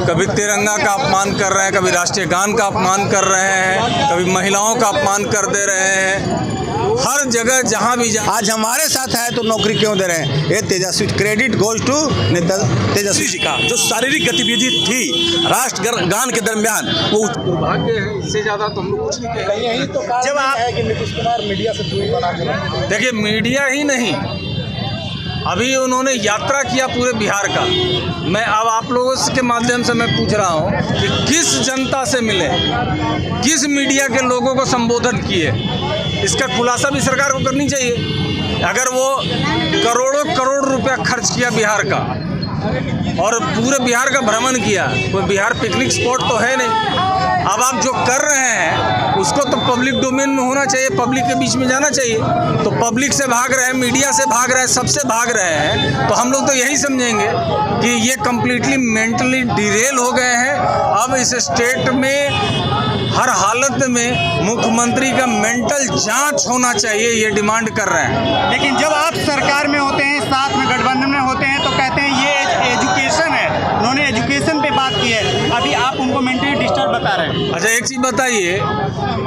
कभी तिरंगा का अपमान कर रहे हैं, कभी राष्ट्रीय गान का अपमान कर रहे हैं, कभी महिलाओं का अपमान कर दे रहे हैं। हर जगह जहां भी आज हमारे साथ है तो नौकरी क्यों दे रहे हैं? ये तेजस्वी, credit goes to Tejashwi ji का। जो शारीरिक गतिविधि थी राष्ट्रगान के दरमियान वो दुर्भाग्य है। इससे ज्यादा तो हम लोग कुछ नहीं कहेंगे। यही तो जब आप है कि नीतीश कुमार मीडिया से दूरी बना कर, देखिए, मीडिया ही नहीं, अभी उन्होंने यात्रा किया पूरे बिहार का। मैं अब आप लोगों के माध्यम से मैं पूछ रहा हूँ कि किस जनता से मिले, किस मीडिया के लोगों को संबोधन किए, इसका खुलासा भी सरकार को करनी चाहिए। अगर वो करोड़ों करोड़ रुपया खर्च किया बिहार का और पूरे बिहार का भ्रमण किया, कोई बिहार पिकनिक स्पॉट तो है नहीं। अब आप जो कर रहे हैं उसको तो पब्लिक डोमेन में होना चाहिए, पब्लिक के बीच में जाना चाहिए। तो पब्लिक से भाग रहे हैं, मीडिया से भाग रहे हैं, सबसे भाग रहे हैं, तो हम लोग तो यही समझेंगे कि ये कम्प्लीटली मेंटली डिरेल हो गए हैं। अब इस स्टेट में हर हालत में मुख्यमंत्री का मेंटल जांच होना चाहिए, ये डिमांड कर रहे हैं। लेकिन जब आप सरकार में होते हैं, साथ में गठबंधन में होते हैं, तो कहते हैं ये एजुकेशन है, उन्होंने एजुकेशन पे बात की है, अभी आप उनको मेंटली डिस्टर्ब बता रहे हैं। अच्छा, एक चीज़ बताइए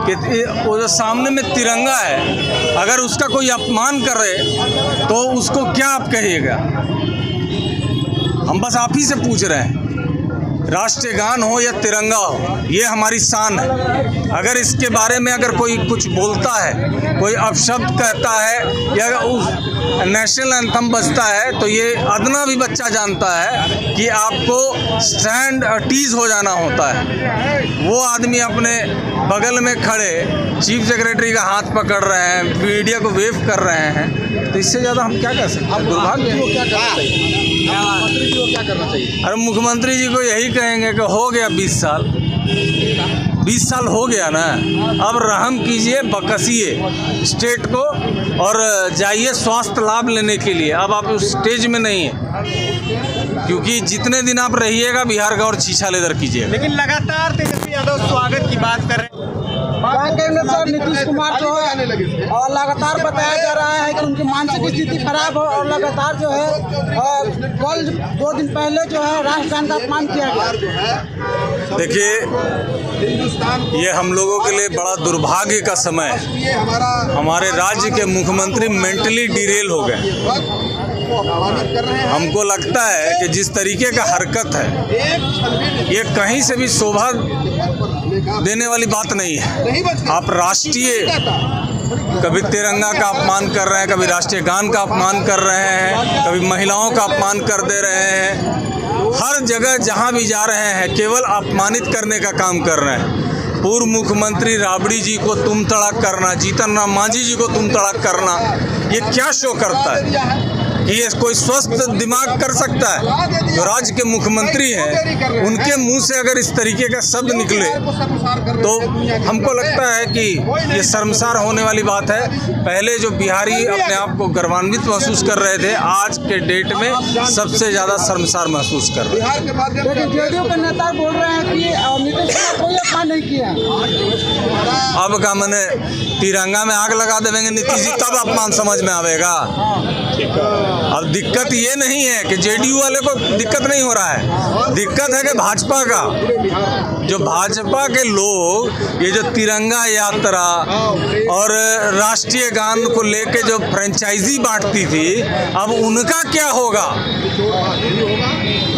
कि वो जो सामने में तिरंगा है, अगर उसका कोई अपमान करे तो उसको क्या आप कहिएगा? हम बस आप ही से पूछ रहे हैं। राष्ट्रीय गान हो या तिरंगा हो, ये हमारी शान है। अगर इसके बारे में अगर कोई कुछ बोलता है, कोई अपशब्द कहता है या उस नेशनल एंथम बजता है, तो ये अदना भी बच्चा जानता है कि आपको स्टैंड टीज हो जाना होता है। वो आदमी अपने बगल में खड़े चीफ सेक्रेटरी का हाथ पकड़ रहे हैं, मीडिया को वेव कर रहे हैं, तो इससे ज़्यादा हम क्या कर सकते हैं? दुर्भाग्य है। मुख्यमंत्री जी को क्या करना चाहिए? अरे मुख्यमंत्री जी को यही कहेंगे कि हो गया 20 साल, 20 साल हो गया ना, अब रहम कीजिए, बकसिए स्टेट को और जाइए स्वास्थ्य लाभ लेने के लिए। अब आप उस स्टेज में नहीं है, क्योंकि जितने दिन आप रहिएगा बिहार का और छीछा लेदर कीजिएगा। लेकिन लगातार तेजस्वी यादव स्वागत की बात कर रहे हैं। सर नीतीश कुमार जो है और लगातार बताया जा रहा है कि उनकी मानसिक स्थिति खराब है और लगातार जो है कल 2 दिन पहले जो है राष्ट्रगान का अपमान किया गया। देखिए, ये हम लोगों के लिए बड़ा दुर्भाग्य का समय है। हमारे राज्य के मुख्यमंत्री मेंटली डिरेल हो गए। हमको लगता है कि जिस तरीके का हरकत है, ये कहीं से भी शोभा देने वाली बात नहीं है। आप राष्ट्रीय, कभी तिरंगा का अपमान कर रहे हैं, कभी राष्ट्रीय गान का अपमान कर रहे हैं, कभी महिलाओं का अपमान कर दे रहे हैं। हर जगह जहां भी जा रहे हैं केवल अपमानित करने का काम कर रहे हैं। पूर्व मुख्यमंत्री राबड़ी जी को तुम तड़ाक करना, जीतन राम मांझी जी को तुम तड़ाक करना, ये क्या शो करता है? ये कोई स्वस्थ दिमाग कर सकता है? जो राज्य के मुख्यमंत्री हैं, उनके मुंह से अगर इस तरीके का शब्द निकले तो हमको लगता है कि ये शर्मसार होने वाली बात है। पहले जो बिहारी अपने आप को गर्वान्वित महसूस कर रहे थे, आज के डेट में सबसे ज़्यादा शर्मसार महसूस कर रहे हैं। लेकिन जेडीयू के नेता बोल रहे हैं कि नीतीश कुमार कोई अपमान नहीं किया। अब का मैंने तिरंगा में आग लगा देंगे नीतीश जी, तब अपमान समझ में आवेगा। अब दिक्कत ये नहीं है कि जेडीयू वाले को दिक्कत नहीं हो रहा है, दिक्कत है कि भाजपा का, जो भाजपा के लोग ये जो तिरंगा यात्रा और राष्ट्रीय गान को लेके जो फ्रेंचाइजी बांटती थी, अब उनका क्या होगा?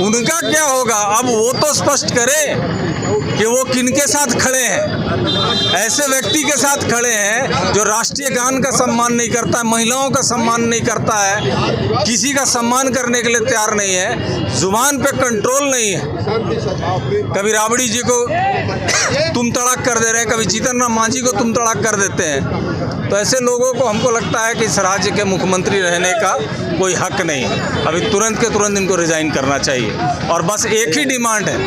उनका क्या होगा? अब वो तो स्पष्ट करे कि वो किनके साथ खड़े हैं। ऐसे व्यक्ति के साथ खड़े हैं जो राष्ट्रीय गान का सम्मान नहीं करता है, महिलाओं का सम्मान नहीं करता है, किसी का सम्मान करने के लिए तैयार नहीं है, जुबान पे कंट्रोल नहीं है। कभी राबड़ी जी को तुम तड़ाक कर दे रहे हैं, कभी जीतन राम मांझी को तुम तड़ाक कर देते हैं। तो ऐसे लोगों को हमको लगता है कि इस राज्य के मुख्यमंत्री रहने का कोई हक नहीं है। अभी तुरंत के तुरंत इनको रिजाइन करना चाहिए। और बस एक ही डिमांड है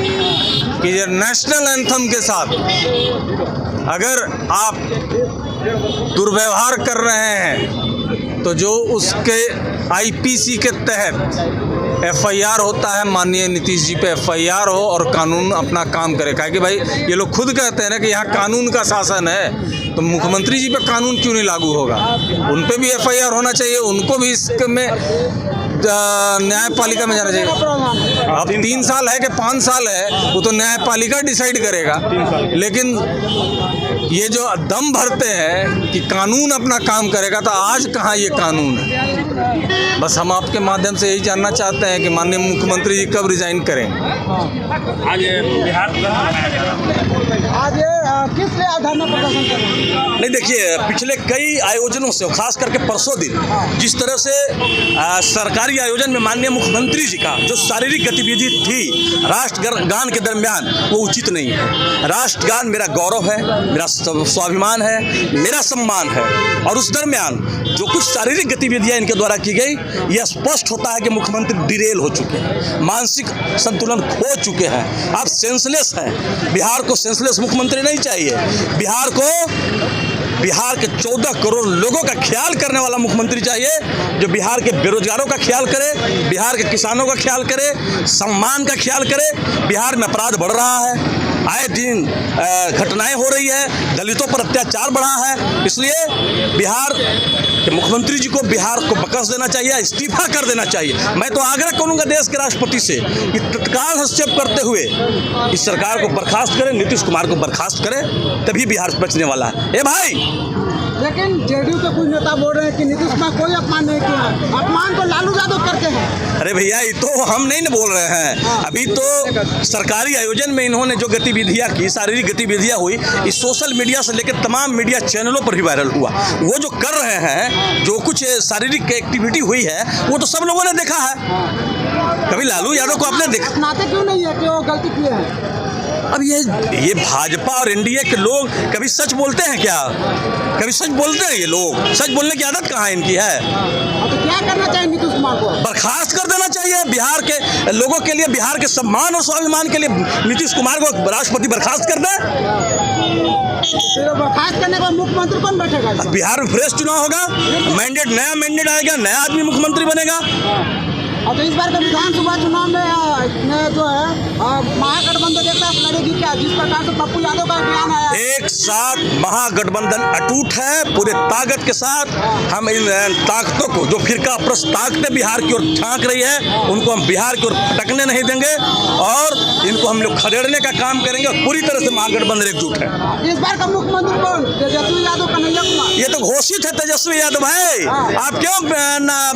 कि ये नेशनल एंथम के साथ अगर आप दुर्व्यवहार कर रहे हैं तो जो उसके आईपीसी के तहत एफआईआर होता है, माननीय नीतीश जी पे एफआईआर हो और कानून अपना काम करे। काहे कि भाई ये लोग खुद कहते हैं ना कि यहाँ कानून का शासन है, तो मुख्यमंत्री जी पे कानून क्यों नहीं लागू होगा? उन पे भी एफआईआर होना चाहिए, उनको भी इसमें न्यायपालिका में जाना चाहिए। अब 3 साल है कि 5 साल है वो तो न्यायपालिका डिसाइड करेगा, लेकिन ये जो दम भरते हैं कि कानून अपना काम करेगा, तो आज कहाँ ये कानून है। बस हम आपके माध्यम से यही जानना चाहते हैं कि माननीय मुख्यमंत्री जी कब रिजाइन करें। आज बिहार आज ये किस लिए धरना प्रदर्शन कर रहे हैं? नहीं, देखिए, पिछले कई आयोजनों से, खास करके परसों दिन जिस तरह से सरकारी आयोजन में माननीय मुख्यमंत्री जी का जो शारीरिक गतिविधि थी राष्ट्रगान के दरमियान, वो उचित नहीं है। राष्ट्रगान मेरा गौरव है, मेरा स्वाभिमान है, मेरा सम्मान है, और उस दरमियान जो कुछ शारीरिक गतिविधियां इनके द्वारा की गई, यह स्पष्ट होता है कि मुख्यमंत्री डिरेल हो चुके हैं, मानसिक संतुलन खो चुके हैं। आप सेंसलेस हैं। बिहार को सेंसलेस मुख्यमंत्री नहीं चाहिए। बिहार के 14 करोड़ लोगों का ख्याल करने वाला मुख्यमंत्री चाहिए, जो बिहार के बेरोजगारों का ख्याल करे, बिहार के किसानों का ख्याल करे, सम्मान का ख्याल करे। बिहार में अपराध बढ़ रहा है, आए दिन घटनाएं हो रही है, दलितों पर अत्याचार बढ़ा है, इसलिए बिहार के मुख्यमंत्री जी को बिहार को बकस देना चाहिए, इस्तीफा कर देना चाहिए। मैं तो आग्रह करूंगा देश के राष्ट्रपति से कि तत्काल हस्तक्षेप करते हुए इस सरकार को बर्खास्त करें, नीतीश कुमार को बर्खास्त करें, तभी बिहार बचने वाला है। ए भाई, लेकिन जेडीयू के कुछ नेता बोल रहे हैं कि नीतीश कुमार कोई अपमान नहीं किया, अपमान तो लालू यादव करते हैं। अरे भैया, ये तो हम नहीं न बोल रहे हैं। अभी तो सरकारी आयोजन में इन्होंने जो गतिविधियां की, शारीरिक गतिविधियां हुई, इस सोशल मीडिया से लेकर तमाम मीडिया चैनलों पर भी वायरल हुआ। वो जो कर रहे हैं, जो कुछ शारीरिक एक्टिविटी हुई है, वो तो सब लोगों ने देखा है। कभी लालू यादव को आपने देखा? अपनाते क्यों नहीं है कि वो गलती किए हैं? अब ये भाजपा और एनडीए के लोग कभी सच बोलते हैं क्या? कभी सच बोलते हैं ये लोग? सच बोलने की आदत कहाँ इनकी है? तो क्या करना चाहिए नीतीश कुमार को? बर्खास्त कर देना चाहिए। बिहार के लोगों के लिए, बिहार के सम्मान और स्वाभिमान के लिए नीतीश कुमार को राष्ट्रपति बर्खास्त कर दे। फिर बर्खास्त करने के बाद मुख्यमंत्री कौन बैठेगा? बिहार में फ्रेश चुनाव होगा, नया मैंडेट आएगा, नया आदमी मुख्यमंत्री बनेगा। और तो इस बार के विधानसभा चुनाव में जो है महागठबंधन एक साथ लड़ेगी क्या? जिस प्रकार से पप्पू यादव का बयान आया, एक साथ महागठबंधन अटूट है, पूरे ताकत के साथ। हम इन ताकतों को, जो फिरका प्रस्त ताकतें बिहार की ओर झांक रही है, उनको हम बिहार की ओर फटकने नहीं देंगे, और इनको हम लोग खदेड़ने का काम करेंगे, और पूरी तरह से महागठबंधन एकजुट है। इस बार का मुख्यमंत्री कौन? तेजस्वी यादव, कन्हैया कुमार? ये तो घोषित है तेजस्वी यादव भाई। आप क्यों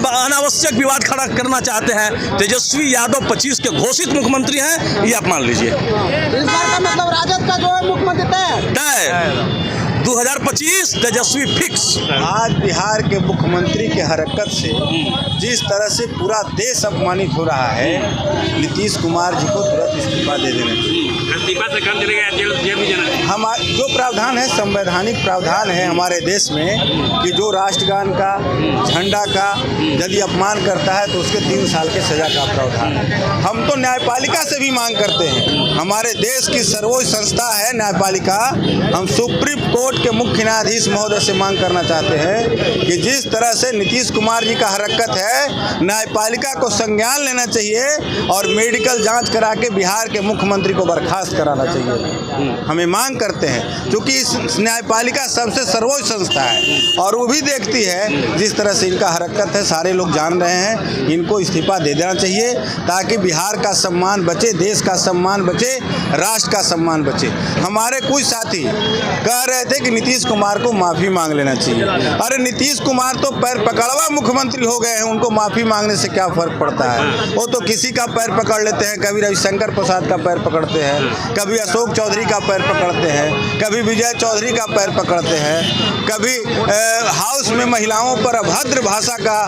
अनावश्यक विवाद खड़ा करना चाहते हैं? तेजस्वी यादव 25 के घोषित मुख्यमंत्री हैं, ये आप मान लीजिए। इस बार का मतलब राजद का जो है मुख्यमंत्री तय 2025 तेजस्वी फिक्स। आज बिहार के मुख्यमंत्री के हरकत से जिस तरह से पूरा देश अपमानित हो रहा है, नीतीश कुमार जी को तुरंत इस्तीफा दे देना चाहिए। इस्तीफा से काम चलेगा, जेल भी जाना है। हम जो प्रावधान है, संवैधानिक प्रावधान है हमारे देश में कि जो राष्ट्रगान का, झंडा का यदि अपमान करता है तो उसके 3 साल के सजा का प्रावधान है। हम तो न्यायपालिका से भी मांग करते हैं, हमारे देश की सर्वोच्च संस्था है न्यायपालिका। हम सुप्रीम कोर्ट के मुख्य न्यायाधीश महोदय से मांग करना चाहते हैं कि जिस तरह से नीतीश कुमार जी का हरकत है, न्यायपालिका को संज्ञान लेना चाहिए और मेडिकल जांच करा के बिहार के मुख्यमंत्री को बर्खास्त कराना चाहिए। हमें मांग करते हैं, क्योंकि इस न्यायपालिका सबसे सर्वोच्च संस्था है और वो भी देखती है जिस तरह से इनका हरकत है, सारे लोग जान रहे हैं। इनको इस्तीफा दे देना चाहिए ताकि बिहार का सम्मान बचे, देश का सम्मान बचे, राष्ट्र का सम्मान बचे। हमारे कुछ साथी कह रहे थे कि नीतीश कुमार को माफ़ी मांग लेना चाहिए। अरे नीतीश कुमार तो पैर पकड़वा मुख्यमंत्री हो गए हैं, उनको माफ़ी मांगने से क्या फ़र्क पड़ता है? वो तो किसी का पैर पकड़ लेते हैं, कभी रविशंकर प्रसाद का पैर पकड़ते हैं, कभी अशोक चौधरी का पैर पकड़ते हैं, कभी विजय चौधरी का पैर पकड़ते हैं, कभी हाउस में महिलाओं पर अभद्र भाषा का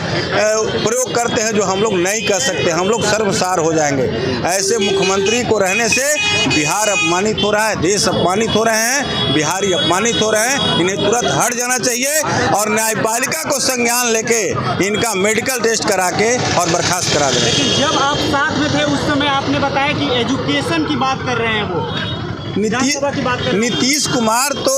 प्रयोग करते हैं, जो हम लोग नहीं कर सकते। हम लोग शर्मसार हो जाएंगे। ऐसे मुख्यमंत्री को रहने से बिहार अपमानित हो रहा है, देश अपमानित हो रहे हैं, बिहारी अपमानित हो रहे हैं। इन्हें तुरंत हट जाना चाहिए और न्यायपालिका को संज्ञान लेके इनका मेडिकल टेस्ट करा के और बर्खास्त करा दें। लेकिन जब आप साथ में थे उस समय आपने बताया कि एजुकेशन की बात कर रहे हैं वो। नीतीश कुमार तो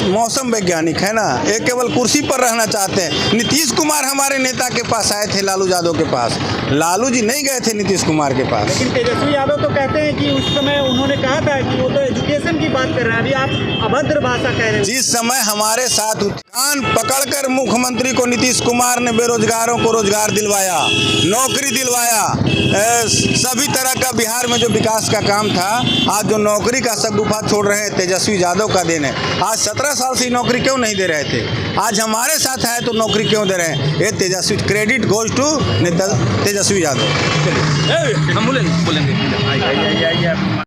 मौसम वैज्ञानिक है ना, ये केवल कुर्सी पर रहना चाहते हैं। नीतीश कुमार हमारे नेता के पास आए थे, लालू यादव के पास। लालू जी नहीं गए थे नीतीश कुमार के पास। लेकिन तेजस्वी यादव तो कहते हैं कि उस समय उन्होंने कहा था कि वो तो एजुकेशन की बात कर रहे हैं, अभी आप अभद्र भाषा कह रहे हैं। जिस समय हमारे साथ कान पकड़कर मुख्यमंत्री को नीतीश कुमार ने बेरोजगारों को रोजगार दिलवाया, नौकरी दिलवाया, सभी तरह का बिहार में जो विकास का काम था, आज जो नौकरी का शगुफा छोड़ रहे हैं तेजस्वी यादव का देन है। आज 17 साल से नौकरी क्यों नहीं दे रहे थे, आज हमारे साथ है तो नौकरी क्यों दे रहे हैं। ये तेजस्वी, credit goes to Tejashwi Yadav. हम बोलेंगे